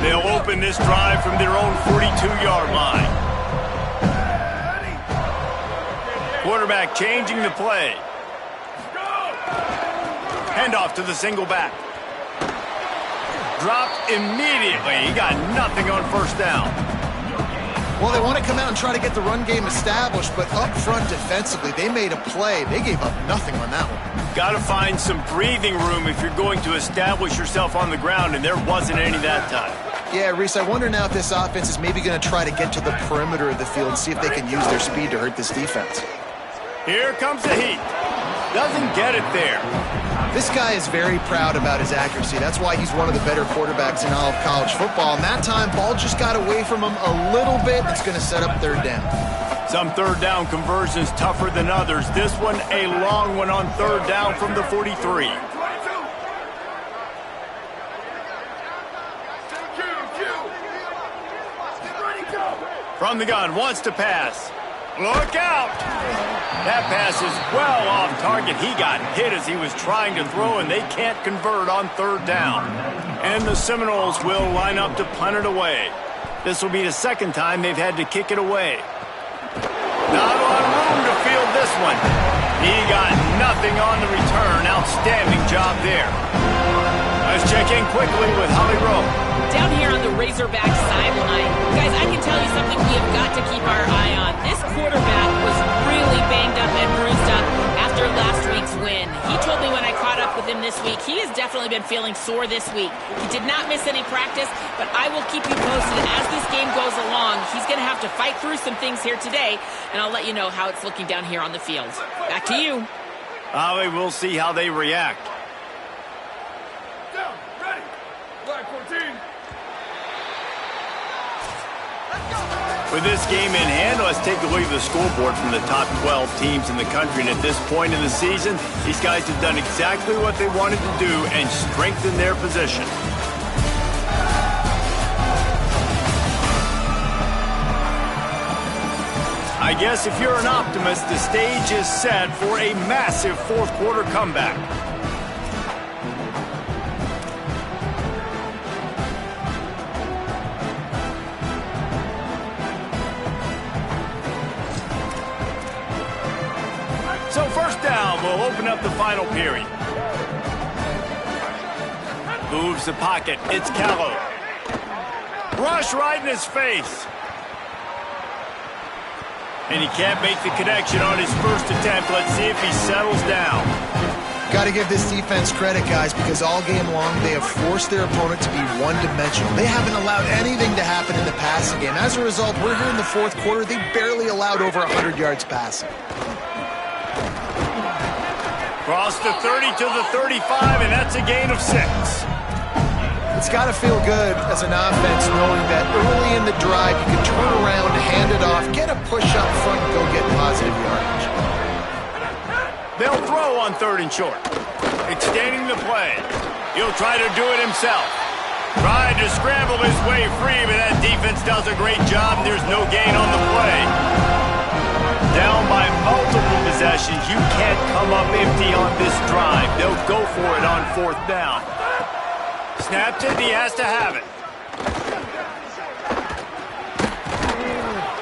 Speaker 1: They'll open this drive from their own 42-yard line. Quarterback changing the play. Handoff to the single back. Dropped immediately. He got nothing on first down.
Speaker 4: Well, they want to come out and try to get the run game established, but up front defensively, they made a play. They gave up nothing on that one.
Speaker 1: Got to find some breathing room if you're going to establish yourself on the ground, and there wasn't any that time.
Speaker 4: Yeah, Reese, I wonder now if this offense is maybe going to try to get to the perimeter of the field and see if they can use their speed to hurt this defense.
Speaker 1: Here comes the heat. Doesn't get it there.
Speaker 4: This guy is very proud about his accuracy. That's why he's one of the better quarterbacks in all of college football. And that time, ball just got away from him a little bit. It's going to set up third down.
Speaker 1: Some third down conversions tougher than others. This one, a long one on third down from the 43. From the gun, wants to pass. Look out! That pass is well off target. He got hit as he was trying to throw, and they can't convert on third down. And the Seminoles will line up to punt it away. This will be the second time they've had to kick it away. Not a lot of room to field this one. He got nothing on the return. Outstanding job there. Let's check in quickly with Holly Rowe.
Speaker 2: Down here on the Razorback sideline, guys, I can tell you something we have got to keep our eye on. This quarterback was really banged up and bruised up after last week's win. He told me when I caught up with him this week, he has definitely been feeling sore this week. He did not miss any practice, but I will keep you posted as this game goes along. He's going to have to fight through some things here today, and I'll let you know how it's looking down here on the field. Back to you.
Speaker 1: Holly, we'll see how they react.
Speaker 5: Down, ready. Flag 14. Let's go.
Speaker 1: With this game in hand, let's take a look at the scoreboard from the top 12 teams in the country. And at this point in the season, these guys have done exactly what they wanted to do and strengthened their position. I guess if you're an optimist, the stage is set for a massive fourth quarter comeback. So first down, we'll open up the final period. Moves the pocket. It's Callow. Rush right in his face. And he can't make the connection on his first attempt. Let's see if he settles down.
Speaker 4: Got to give this defense credit, guys, because all game long they have forced their opponent to be one-dimensional. They haven't allowed anything to happen in the passing game. As a result, we're here in the fourth quarter. They barely allowed over 100 yards passing.
Speaker 1: Cross the 30 to the 35, and that's a gain of 6.
Speaker 4: It's got to feel good as an offense knowing that early in the drive you can turn around, hand it off, get a push up front, and go get positive yardage.
Speaker 1: They'll throw on 3rd and short. Extending the play. He'll try to do it himself. Tried to scramble his way free, but that defense does a great job, and there's no gain on the play. Down by multiple possessions, you can't come up empty on this drive. They'll go for it on 4th down. Snapped it, he has to have it.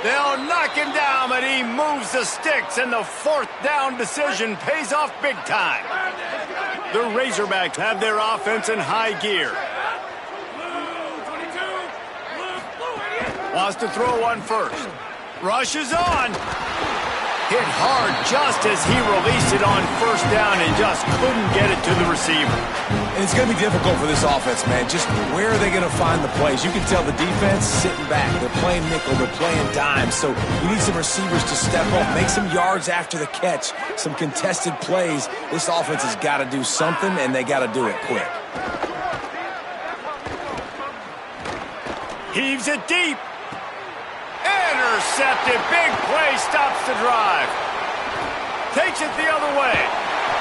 Speaker 1: They'll knock him down, but he moves the sticks, and the 4th down decision pays off big time. The Razorbacks have their offense in high gear. Wants to throw on 1st. Rushes on. Hit hard just as he released it on 1st down and just couldn't get it to the receiver.
Speaker 3: And it's going to be difficult for this offense, man. Just where are they going to find the plays? You can tell the defense sitting back. They're playing nickel. They're playing dime. So you need some receivers to step up, make some yards after the catch, some contested plays. This offense has got to do something, and they got to do it quick.
Speaker 1: Heaves it deep. Intercepted. Big play stops the drive. Takes it the other way.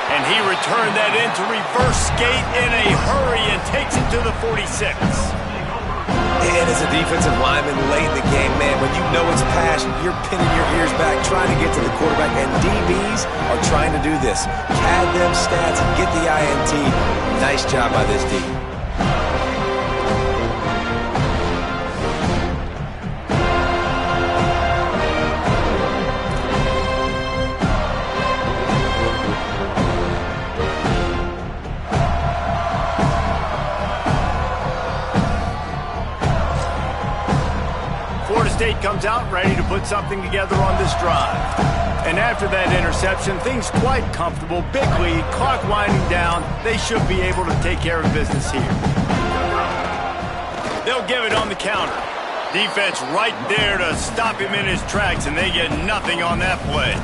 Speaker 1: And he returned that into reverse skate in a hurry and takes it to the 46.
Speaker 3: And as a defensive lineman late in the game, man, when you know it's passion, you're pinning your ears back, trying to get to the quarterback, and DBs are trying to do this. Pad them stats and get the INT. Nice job by this D.
Speaker 1: State comes out ready to put something together on this drive. And after that interception, things quite comfortable. Big lead, clock winding down. They should be able to take care of business here. They'll give it on the counter. Defense right there to stop him in his tracks, and they get nothing on that play.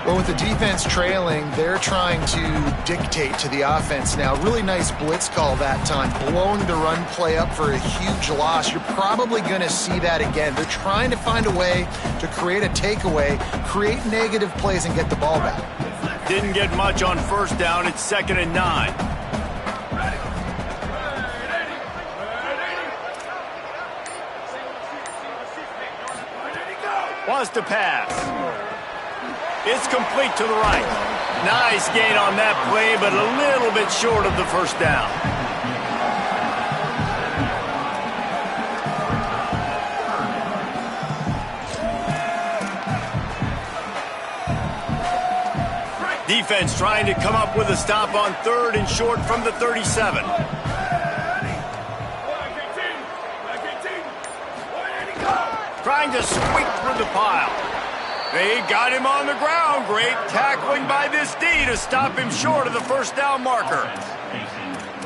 Speaker 4: Well, with the defense trailing, they're trying to dictate to the offense now. Really nice blitz call that time, blowing the run play up for a huge loss. You're probably going to see that again. They're trying to find a way to create a takeaway, create negative plays, and get the ball back.
Speaker 1: Didn't get much on 1st down. It's 2nd and 9. Wants to pass. It's complete to the right. Nice gain on that play, but a little bit short of the 1st down. Defense trying to come up with a stop on 3rd and short from the 37. Trying to squeak through the pile. They got him on the ground. Great tackling by this D to stop him short of the 1st down marker.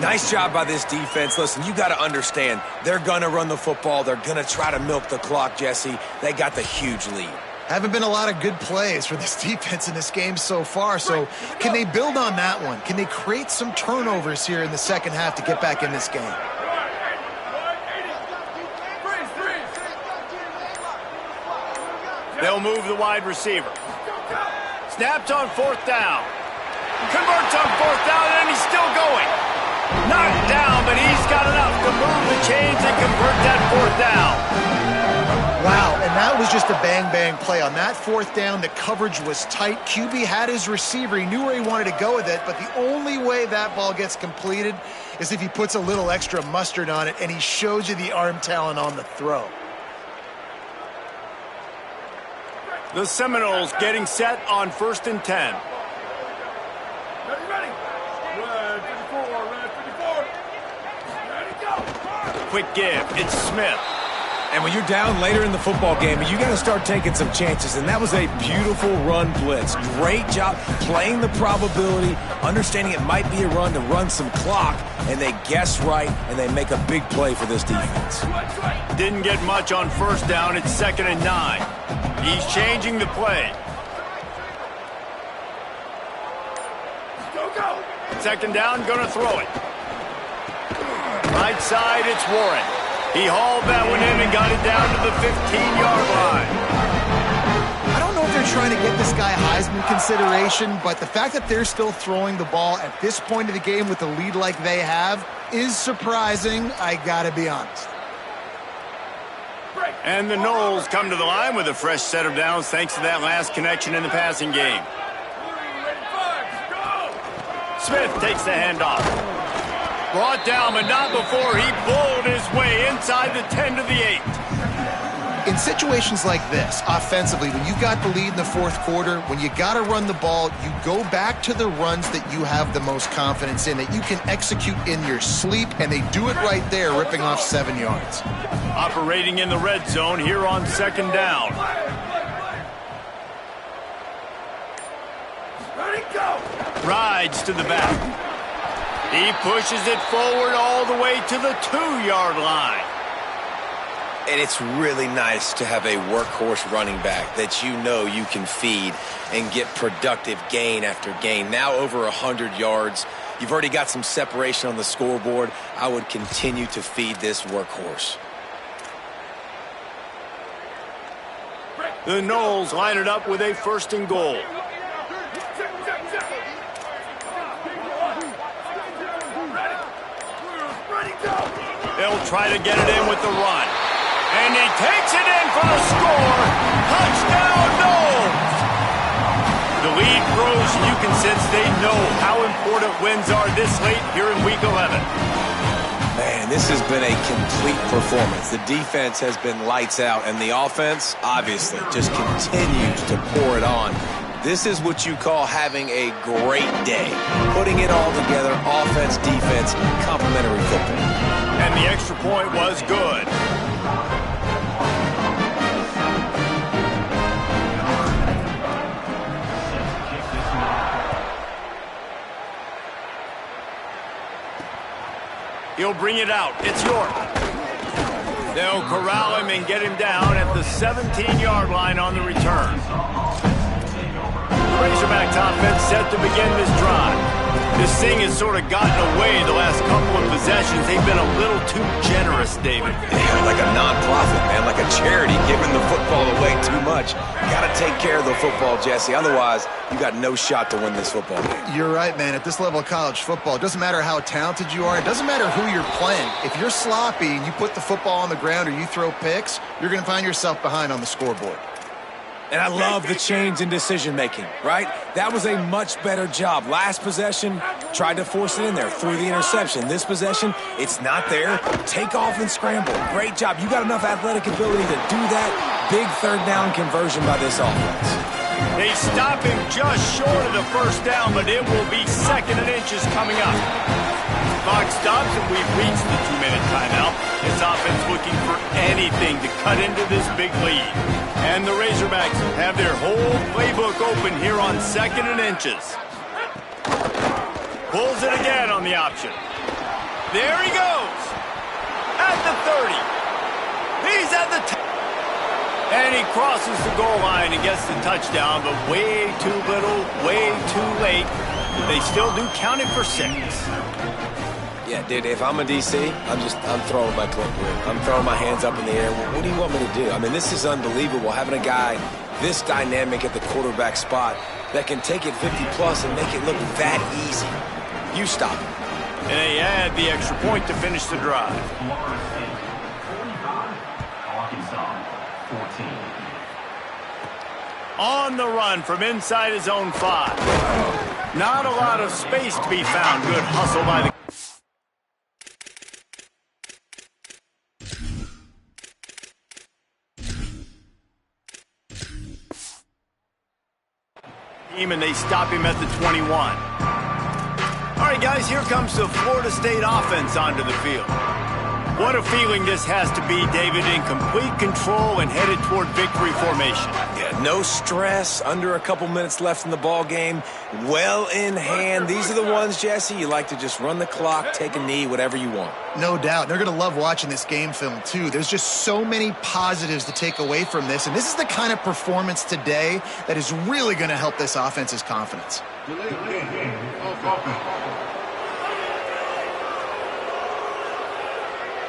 Speaker 3: Nice job by this defense. Listen, you got to understand, they're going to run the football. They're going to try to milk the clock, Jesse. They got the huge lead.
Speaker 4: Haven't been a lot of good plays for this defense in this game so far, so can they build on that one? Can they create some turnovers here in the second half to get back in this game?
Speaker 1: They'll move the wide receiver. Snaps on 4th down. Converts on 4th down, and he's still going. Knocked down, but he's got enough to move the chains and convert that 4th down.
Speaker 4: Wow, and that was just a bang-bang play. On that 4th down, the coverage was tight. QB had his receiver. He knew where he wanted to go with it, but the only way that ball gets completed is if he puts a little extra mustard on it, and he shows you the arm talent on the throw.
Speaker 1: The Seminoles getting set on 1st and 10.
Speaker 5: Ready. Red 54, red 54. Ready, go.
Speaker 1: Quick give. It's Smith.
Speaker 3: And when you're down later in the football game, you got to start taking some chances. And that was a beautiful run blitz. Great job playing the probability, understanding it might be a run to run some clock, and they guess right, and they make a big play for this defense.
Speaker 1: Didn't get much on 1st down. It's 2nd and 9. He's changing the play.
Speaker 5: Go.
Speaker 1: 2nd down, gonna throw it. Right side, it's Warren. He hauled that one in and got it down to the 15-yard line.
Speaker 4: I don't know if they're trying to get this guy Heisman consideration, but the fact that they're still throwing the ball at this point of the game with a lead like they have is surprising, I gotta be honest.
Speaker 1: And the Noles come to the line with a fresh set of downs thanks to that last connection in the passing game. Smith takes the handoff. Brought down, but not before he bowled his way inside the 10 to the 8.
Speaker 4: In situations like this, offensively, when you've got the lead in the 4th quarter, when you got to run the ball, you go back to the runs that you have the most confidence in, that you can execute in your sleep, and they do it right there, ripping off 7 yards.
Speaker 1: Operating in the red zone here on 2nd down.
Speaker 5: Ready, go.
Speaker 1: Rides to the back. He pushes it forward all the way to the 2-yard line.
Speaker 3: And it's really nice to have a workhorse running back that you know you can feed and get productive gain after gain. Now over 100 yards. You've already got some separation on the scoreboard. I would continue to feed this workhorse.
Speaker 1: The Noles line it up with a 1st and goal. They'll try to get it in with the run. And he takes it in for the score. Touchdown, Noles! The lead grows, and you can sense they know how important wins are this late here in Week 11.
Speaker 3: Man, this has been a complete performance. The defense has been lights out, and the offense, obviously, just continues to pour it on. This is what you call having a great day. Putting it all together, offense, defense, complementary football.
Speaker 1: And the extra point was good. He'll bring it out. It's York. They'll corral him and get him down at the 17-yard line on the return. Razorbacks offense set to begin this drive. This thing has sort of gotten away the last couple of possessions. They've been a little too generous, David.
Speaker 3: Yeah, like a nonprofit, man, like a charity giving the football away too much. Got to take care of the football, Jesse. Otherwise, you got no shot to win this football game.
Speaker 4: You're right, man. At this level of college football, it doesn't matter how talented you are. It doesn't matter who you're playing. If you're sloppy and you put the football on the ground or you throw picks, you're going to find yourself behind on the scoreboard.
Speaker 3: And I love the change in decision-making, right? That was a much better job. Last possession, tried to force it in there, threw the interception. This possession, it's not there. Take off and scramble. Great job. You got enough athletic ability to do that. Big 3rd down conversion by this offense.
Speaker 1: They stop him just short of the 1st down, but it will be 2nd and inches coming up. Clock stops, and we've reached the 2-minute timeout. This offense looking for anything to cut into this big lead. And the Razorbacks have their whole playbook open here on 2nd and inches. Pulls it again on the option. There he goes. At the 30. He's at the 10. And he crosses the goal line and gets the touchdown, but way too little, way too late. They still do count it for 6.
Speaker 3: Yeah, dude, if I'm a DC, I'm throwing my clipboard. I'm throwing my hands up in the air. What do you want me to do? I mean, this is unbelievable. Having a guy this dynamic at the quarterback spot that can take it 50-plus and make it look that easy. You stop him.
Speaker 1: And they add the extra point to finish the drive. On the run from inside his own 5. Not a lot of space to be found. Good hustle by the... team, and they stop him at the 21. All right, guys, here comes the Florida State offense onto the field. What a feeling this has to be, David, in complete control and headed toward victory formation.
Speaker 3: Yeah, no stress, under a couple minutes left in the ball game, well in hand. These are the ones, Jesse, you like to just run the clock, take a knee, whatever you want.
Speaker 4: No doubt. They're going to love watching this game film, too. There's just so many positives to take away from this, and this is the kind of performance today that is really going to help this offense's confidence.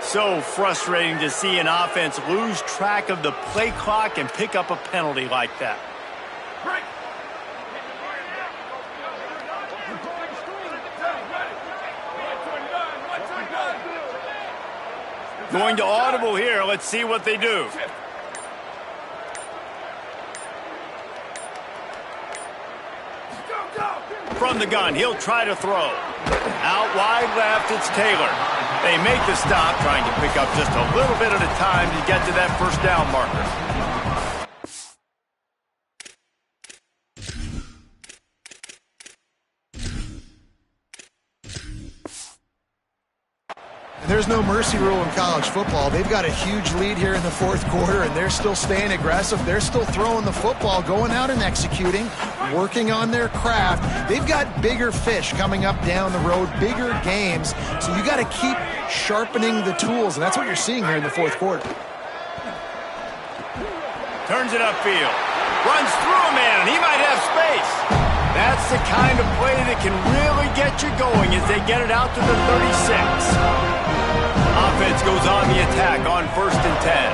Speaker 1: So frustrating to see an offense lose track of the play clock and pick up a penalty like that. Going to audible here. Let's see what they do. From the gun, he'll try to throw. Out wide left, it's Taylor. They make the stop, trying to pick up just a little bit at a time to get to that first down marker.
Speaker 4: There's no mercy rule in college football. They've got a huge lead here in the fourth quarter, and they're still staying aggressive. They're still throwing the football, going out and executing, working on their craft. They've got bigger fish coming up down the road, bigger games, so you got to keep sharpening the tools, and that's what you're seeing here in the fourth quarter.
Speaker 1: Turns it upfield. Runs through a man, and he might have space. That's the kind of play that can really get you going as they get it out to the 36. Offense goes on the attack on 1st and 10.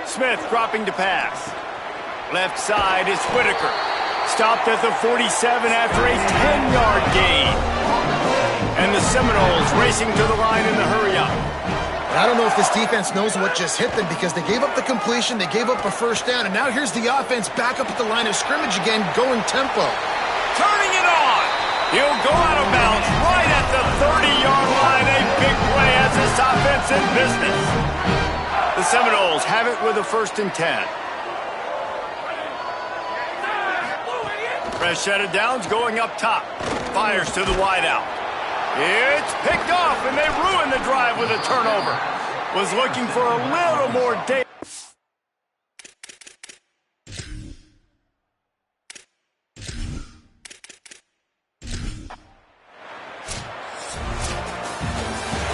Speaker 1: Smith dropping to pass. Left side is Whitaker. Stopped at the 47 after a 10-yard gain. And the Seminoles racing to the line in the hurry-up.
Speaker 4: I don't know if this defense knows what just hit them because they gave up the completion, they gave up a first down, and now here's the offense back up at the line of scrimmage again, going tempo.
Speaker 1: Turning it on. He'll go out of bounds right at the 30-yard line. A big play as this offense in business. The Seminoles have it with a 1st and 10. Fresh set of downs going up top. Fires to the wideout. It's picked off, and they ruin the drive with a turnover. Was looking for a little more data.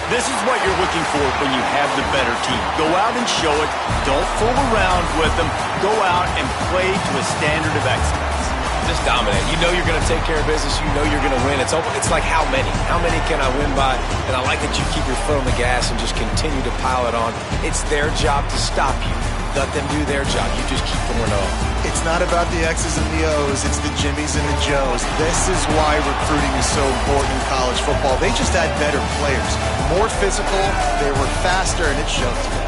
Speaker 1: This is what you're looking for when you have the better team. Go out and show it. Don't fool around with them. Go out and play to a standard of excellence.
Speaker 3: Just dominate. You know you're going to take care of business. You know you're going to win. It's like how many? How many can I win by? And I like that you keep your foot on the gas and just continue to pile it on. It's their job to stop you. Let them do their job. You just keep going on.
Speaker 4: It's not about the X's and the O's. It's the Jimmies and the Joes. This is why recruiting is so important in college football. They just had better players. More physical, they were faster, and it showed today.